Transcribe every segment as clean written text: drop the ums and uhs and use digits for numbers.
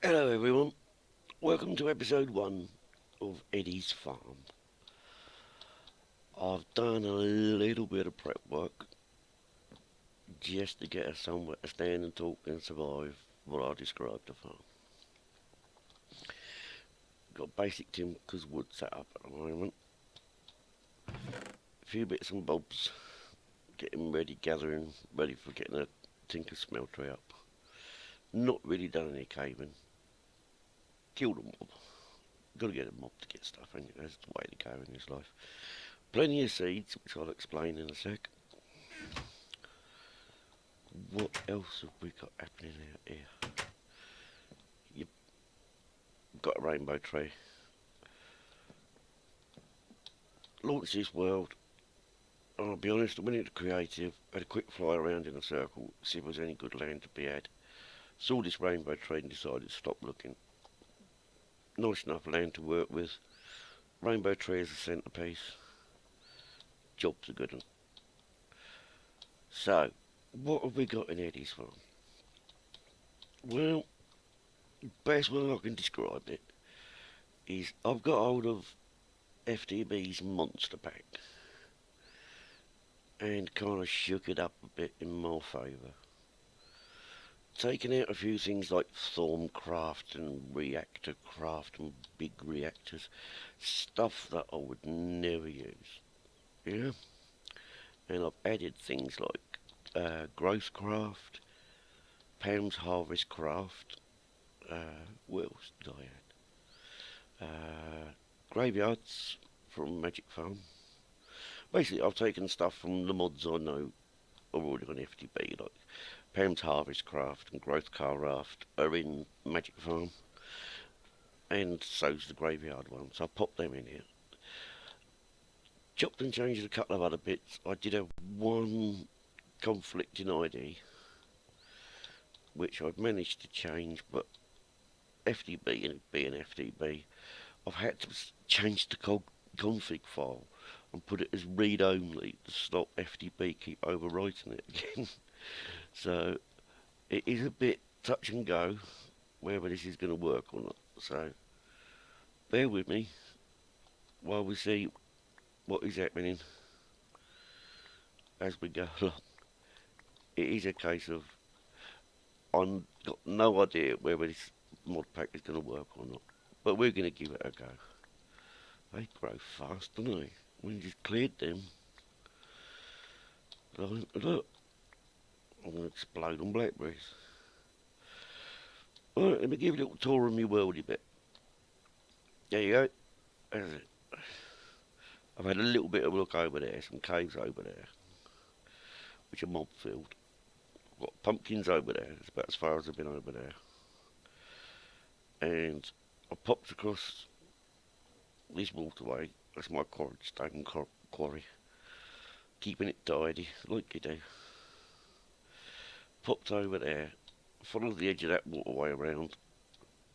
Hello everyone, welcome to episode 1 of Eddie's Farm. I've done a little bit of prep work just to get us somewhere to stand and talk and survive what I described the farm. Got basic Timker's wood set up at the moment. A few bits and bobs, getting ready, gathering, ready for getting a Tinker smeltery up. Not really done any caving. Killed a mob. Got to get a mob to get stuff, and that's the way to go in this life. Plenty of seeds, which I'll explain in a sec. What else have we got happening out here? You've got a rainbow tree. Launched this world. I'll be honest, I went into creative, had a quick fly around in a circle, see if there was any good land to be had. Saw this rainbow tree and decided to stop looking. Nice enough land to work with. Rainbow tree is a centrepiece. Job's a good one. So, what have we got in Eddie's farm? Well, best way I can describe it is I've got hold of FTB's Monster pack and kind of shook it up a bit in my favour. Taking out a few things like Thorncraft and Reactor Craft and big reactors, stuff that I would never use. Yeah? And I've added things like Growthcraft, Pam's Harvest Craft, what else did I add? Graveyards from Magic Farm. Basically, I've taken stuff from the mods I know are already on FTB, like Pam's Harvest Craft and Growth Car Raft are in Magic Farm, and so's the Graveyard one, so I popped them in here. Chopped and changed a couple of other bits. I did have one conflicting ID, which I've managed to change, but FTB and it being FTB, I've had to change the config file and put it as read only to stop FTB keep overwriting it again. So it is a bit touch and go whether this is going to work or not. So bear with me while we see what is happening as we go along. It is a case of I've got no idea whether this mod pack is going to work or not, but we're going to give it a go. They grow fast, don't they? We just cleared them. Look, I'm going to explode on blackberries. Alright, let me give you a little tour of my worldy bit. There you go. There's it. I've had a little bit of a look over there, some caves over there, which are mob filled. I've got pumpkins over there, that's about as far as I've been over there. And I popped across this waterway, that's my stone quarry. Keeping it tidy, like you do. Popped over there, followed the edge of that waterway around.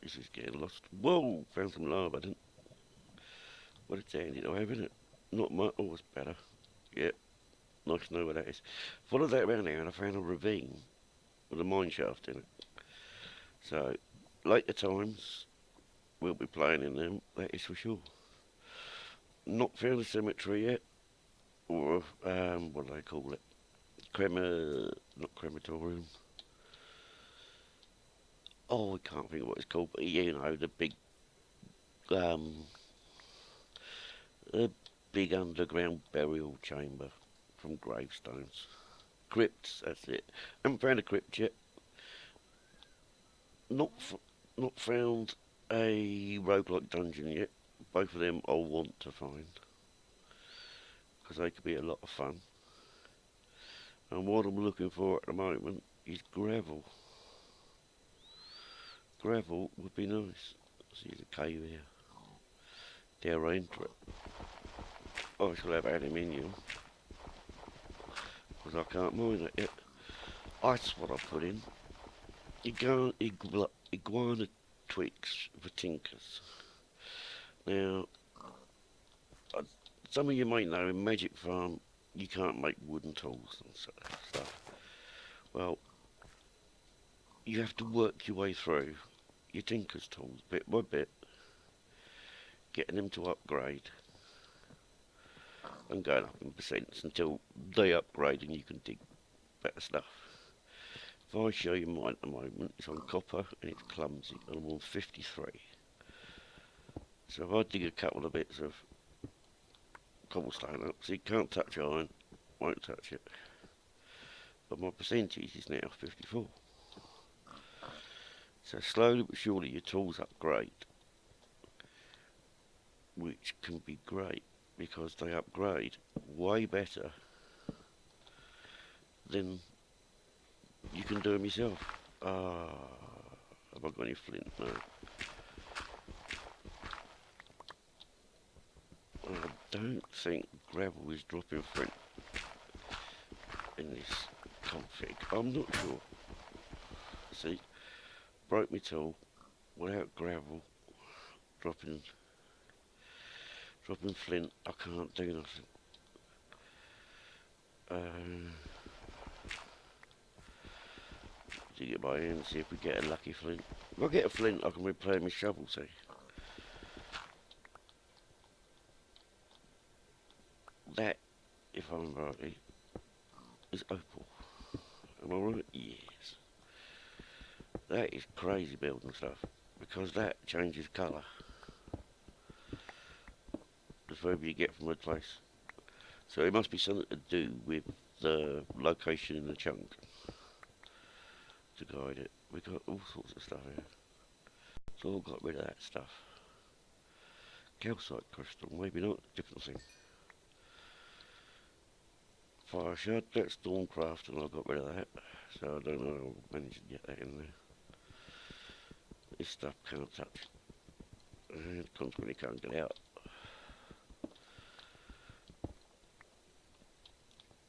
This is getting lost. Whoa, found some lava, didn't? What it's handy to have, isn't it? Not much, always better. Yep, nice to know where that is. Followed that around there and I found a ravine with a mine shaft in it. So, later times, we'll be playing in them, that is for sure. Not found a cemetery yet, or, what do they call it? Not crematorium. Oh, I can't think of what it's called, but you know, the big underground burial chamber from Gravestones. Crypts, that's it. Haven't found a crypt yet. Not found a roguelike dungeon yet. Both of them I want to find, because they could be a lot of fun. And what I'm looking for at the moment is gravel. Gravel would be nice. See the cave here. Dare I enter it? I shall have aluminium, because I can't mine it yet. That's what I put in. Iguana twigs for tinkers. Now, some of you might know in Magic Farm you can't make wooden tools and stuff. Well, you have to work your way through your tinker's tools bit by bit, getting them to upgrade and going up in percents until they upgrade and you can dig better stuff. If I show you mine at the moment, it's on copper and it's clumsy and I'm on 53. So if I dig a couple of bits of cobblestone up, so you can't touch iron, won't touch it. But my percentage is now 54. So slowly but surely your tools upgrade, which can be great because they upgrade way better than you can do them yourself. Have I got any flint? No. I don't think gravel is dropping flint in this config. I'm not sure. See, broke my tool without gravel dropping flint. I can't do nothing. Dig it by hand, see if we get a lucky flint. If I get a flint, I can replay my shovel. See, that, if I'm right, is opal. Am I right? Yes. That is crazy building stuff because that changes colour. The further you get from a place. So it must be something to do with the location in the chunk to guide it. We've got all sorts of stuff here. So all got rid of that stuff. Calcite crystal, maybe not, different thing. Fire shard, that's Stormcraft and I got rid of that. So I don't know how I managed to get that in there. This stuff can't touch. And consequently can't get out.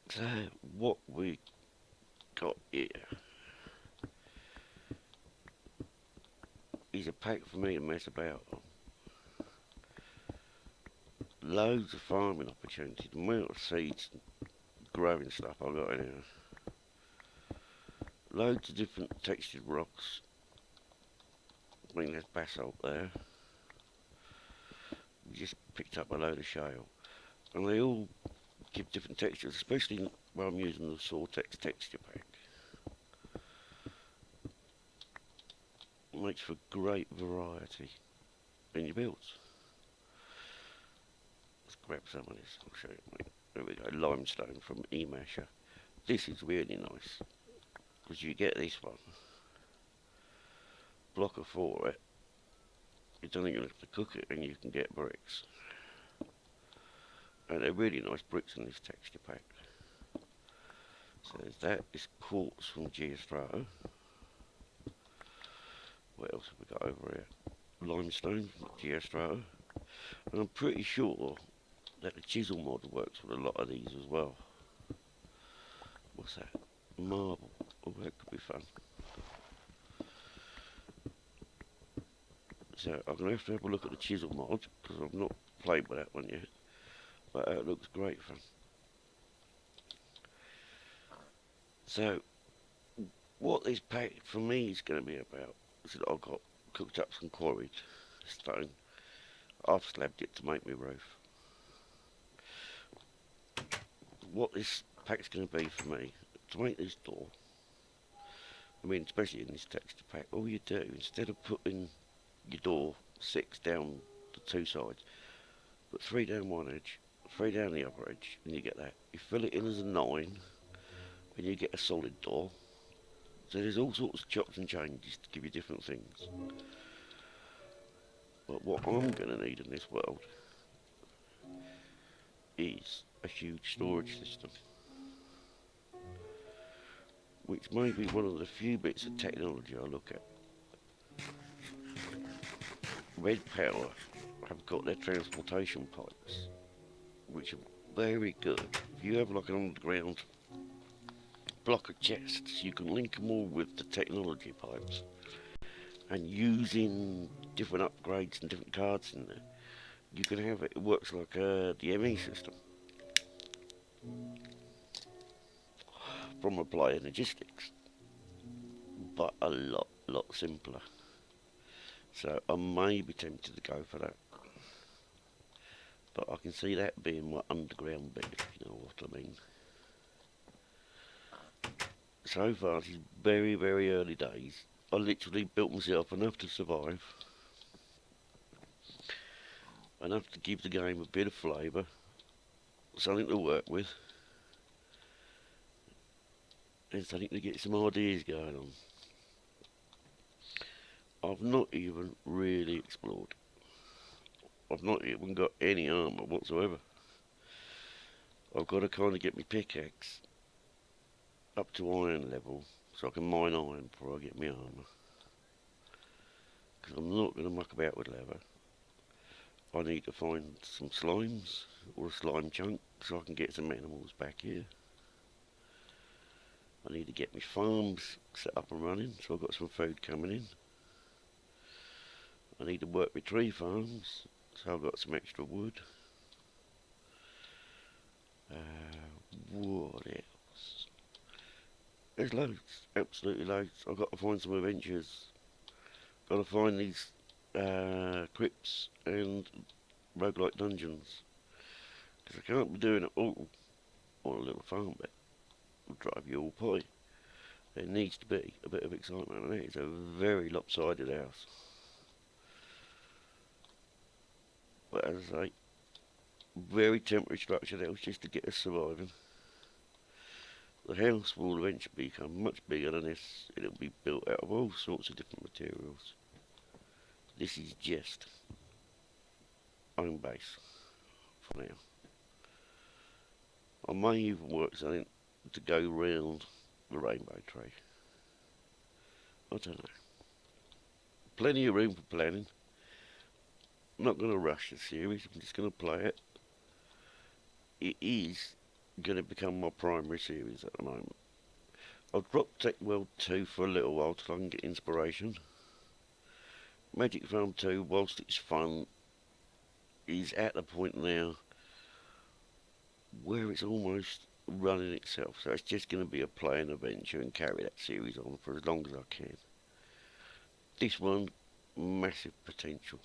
So what we got here is a pack for me to mess about on. Loads of farming opportunities, the amount of seeds and growing stuff I got in here. Loads of different textured rocks. I mean, there's basalt there. We just picked up a load of shale. And they all give different textures, especially when I'm using the Soartex texture pack. It makes for great variety in your builds. Let's grab some of this, I'll show you. There we go, limestone from eMasher. This is really nice, because you get this one, block of 4 it, you don't even have to cook it and you can get bricks. And they're really nice bricks in this texture pack. So that is quartz from Geostro. What else have we got over here? Limestone from Geostro. And I'm pretty sure that the chisel mod works with a lot of these as well. What's that? Marble. Oh, that could be fun. So I'm going to have a look at the chisel mod, because I've not played with that one yet. But it looks great fun. So, what this pack for me is going to be about is that I've got cooked up some quarried stone. I've slabbed it to make my roof. What this pack's going to be for me, to make this door, I mean especially in this texture pack, all you do, instead of putting your door 6 down the 2 sides, put 3 down one edge, 3 down the other edge, and you get that. You fill it in as a 9, and you get a solid door. So there's all sorts of chops and changes to give you different things. But what I'm going to need in this world is a huge storage system, which may be one of the few bits of technology I look at. Red Power have got their transportation pipes, which are very good. If you have like an underground block of chests, you can link them all with the technology pipes, and using different upgrades and different cards in there, you can have it. It works like the ME system from Applied Logistics, but a lot simpler. So I may be tempted to go for that. But I can see that being my underground bed, if you know what I mean. So far, this is very, very early days. I literally built myself enough to survive, enough to give the game a bit of flavour, something to work with, and something to get some ideas going on. I've not even really explored. I've not even got any armour whatsoever. I've got to kind of get my pickaxe up to iron level so I can mine iron before I get my armour. Because I'm not going to muck about with leather. I need to find some slimes or a slime chunk so I can get some animals back here. I need to get my farms set up and running so I've got some food coming in. I need to work with tree farms so I've got some extra wood. What else? There's loads, absolutely loads. I've got to find some adventures. Got to find these crypts and roguelike dungeons. Because I can't be doing it all on a little farm bit. It'll drive you all potty. There needs to be a bit of excitement, and it is a very lopsided house. But as I say, very temporary structure house just to get us surviving. The house will eventually become much bigger than this. It'll be built out of all sorts of different materials. This is just home base for now. I may even work something to go round the rainbow tree. I don't know. Plenty of room for planning. I'm not going to rush the series, I'm just going to play it. It is going to become my primary series at the moment. I'll drop Tech World 2 for a little while till I can get inspiration. Magic Farm 2, whilst it's fun, is at the point now where it's almost running itself. So it's just going to be a playing adventure and carry that series on for as long as I can. This one, massive potential.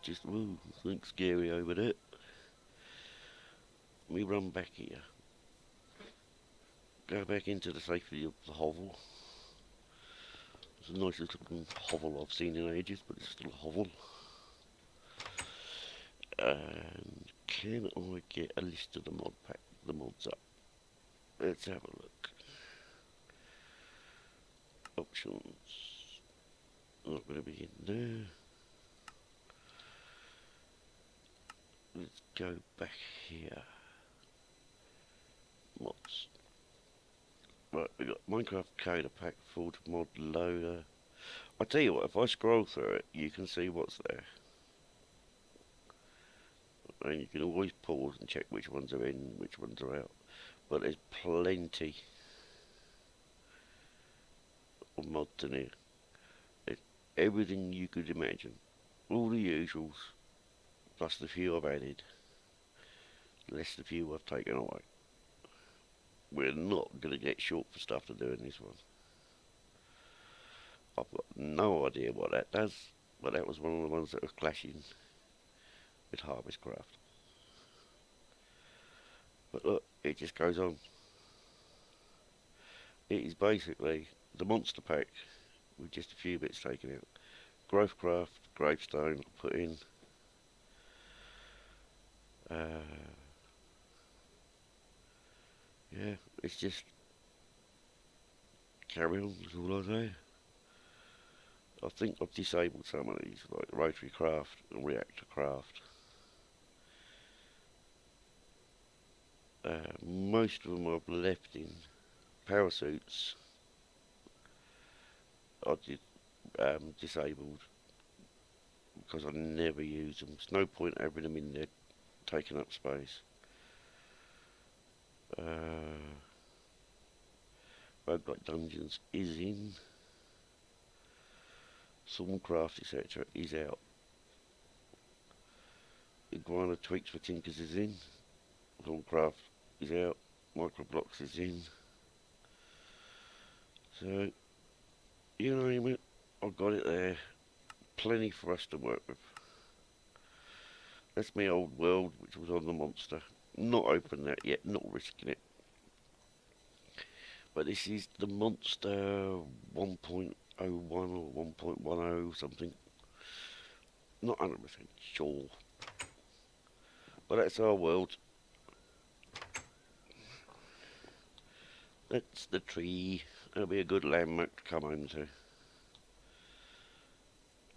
Just, ooh, something scary over there. Let me run back here. Go back into the safety of the hovel. It's a nice little hovel I've seen in ages, but it's still a hovel. And can I get a list of the mod pack, the mods up? Let's have a look. Options. Not going to be in there. Let's go back here. Mods. Right, we got Minecraft Coder Pack, Forge Mod Loader. I'll tell you what, if I scroll through it, you can see what's there. And you can always pause and check which ones are in, which ones are out. But there's plenty of mods in here. There's everything you could imagine. All the usuals, plus the few I've added, less the few I've taken away. We're not going to get short for stuff to do in this one. I've got no idea what that does, but that was one of the ones that was clashing with Harvestcraft. But look, it just goes on. It is basically the monster pack with just a few bits taken out. Growthcraft, Gravestone put in. Yeah, it's just carry on, that's all I say. I think I've disabled some of these, like Rotary Craft and Reactor Craft. Most of them I've left in. Parasuits I did disabled because I never use them. There's no point having them in there taking up space. Roguelike Dungeons is in. Stormcraft etc. is out. Iguana Tweaks for Tinkers is in. Stormcraft is out. Microblocks is in. So, you name it, I've got it there. Plenty for us to work with. That's my old world, which was on the Monster. Not open that yet, not risking it. But this is the Monster 1.01 or 1.10 something. Not 100% sure. But that's our world. That's the tree. That'll be a good landmark to come home to.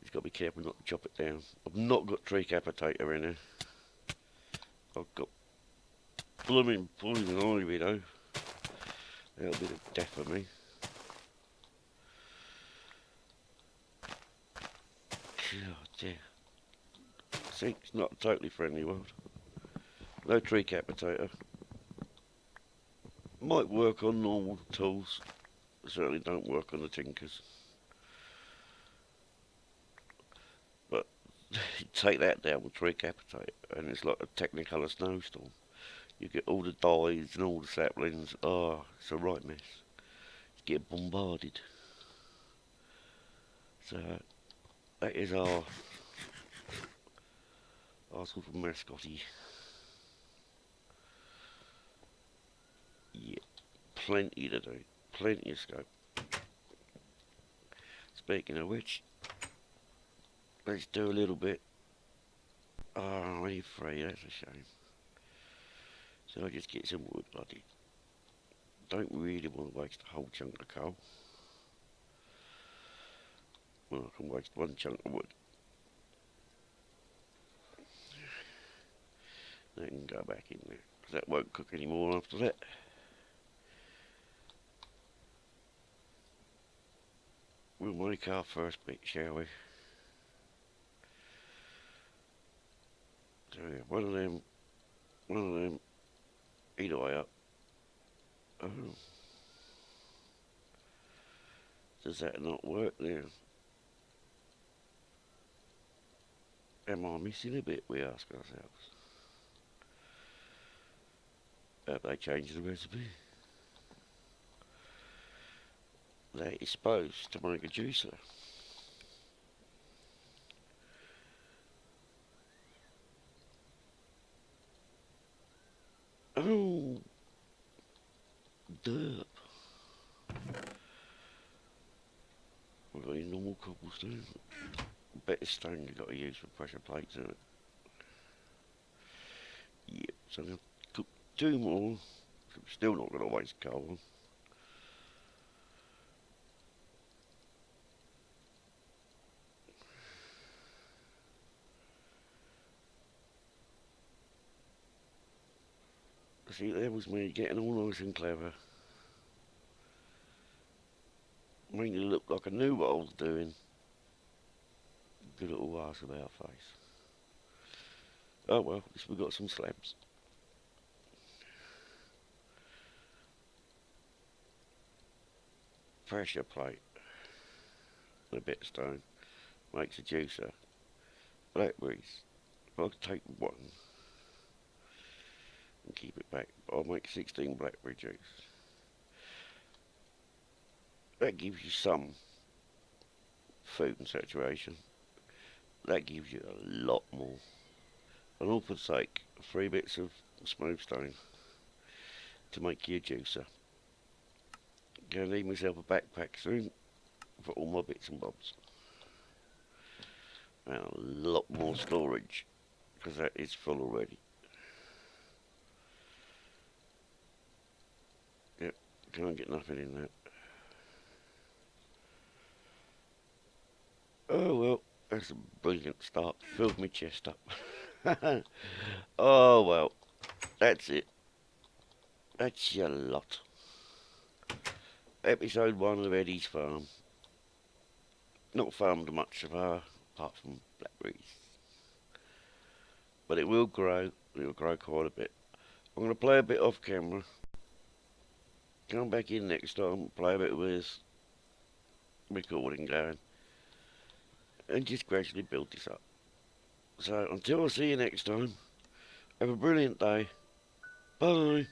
You've got to be careful not to chop it down. I've not got tree capitator in here. I've got blooming poison ivy though. That'll be the death of me. Oh dear. See, it's not a totally friendly world. No tree capitator. Might work on normal tools. Certainly don't work on the tinkers. But you take that down with tree capitator and it's like a Technicolor snowstorm. You get all the dyes and all the saplings. Oh, it's a right mess. You get bombarded. So that is our sort of mascotty. Yeah, plenty to do. Plenty of scope. Speaking of which, let's do a little bit. Oh, I need 3, that's a shame. So I just get some wood, bloody. Don't really want to waste a whole chunk of coal. Well, I can waste 1 chunk of wood. That can go back in there, because that won't cook anymore after that. We'll make our first bit, shall we? So yeah, one of them, eat away up. Oh. Does that not work there? Am I missing a bit, we ask ourselves. Have they changed the recipe? That is supposed to make a juicer. Oh, derp. We've got any normal cobblestone. Better stone you've got to use for pressure plates, isn't it? Yep, so I'm going to cook 2 more. I'm still not going to waste coal. See, there was me getting all nice and clever. Making it look like I knew what I was doing. Good little ass about face. Oh well, at least we got some slabs. Pressure plate. And a bit of stone. Makes a juicer. Blackberries. I'll take 1. And keep it back. I'll make 16 blackberry juice. That gives you some food and saturation. That gives you a lot more. And I'll take 3 bits of smooth stone to make you a juicer. Gonna need myself a backpack soon for all my bits and bobs. And a lot more storage, because that is full already. Yep, can't get nothing in that. Oh well, that's a brilliant start. Filled my chest up. Oh well, that's it. That's your lot. Episode 1 of Eddie's farm. Not farmed much of her, apart from blackberries. But it will grow. It will grow quite a bit. I'm going to play a bit off camera. Come back in next time, play a bit with this recording going. And just gradually build this up. So until I see you next time, have a brilliant day. Bye.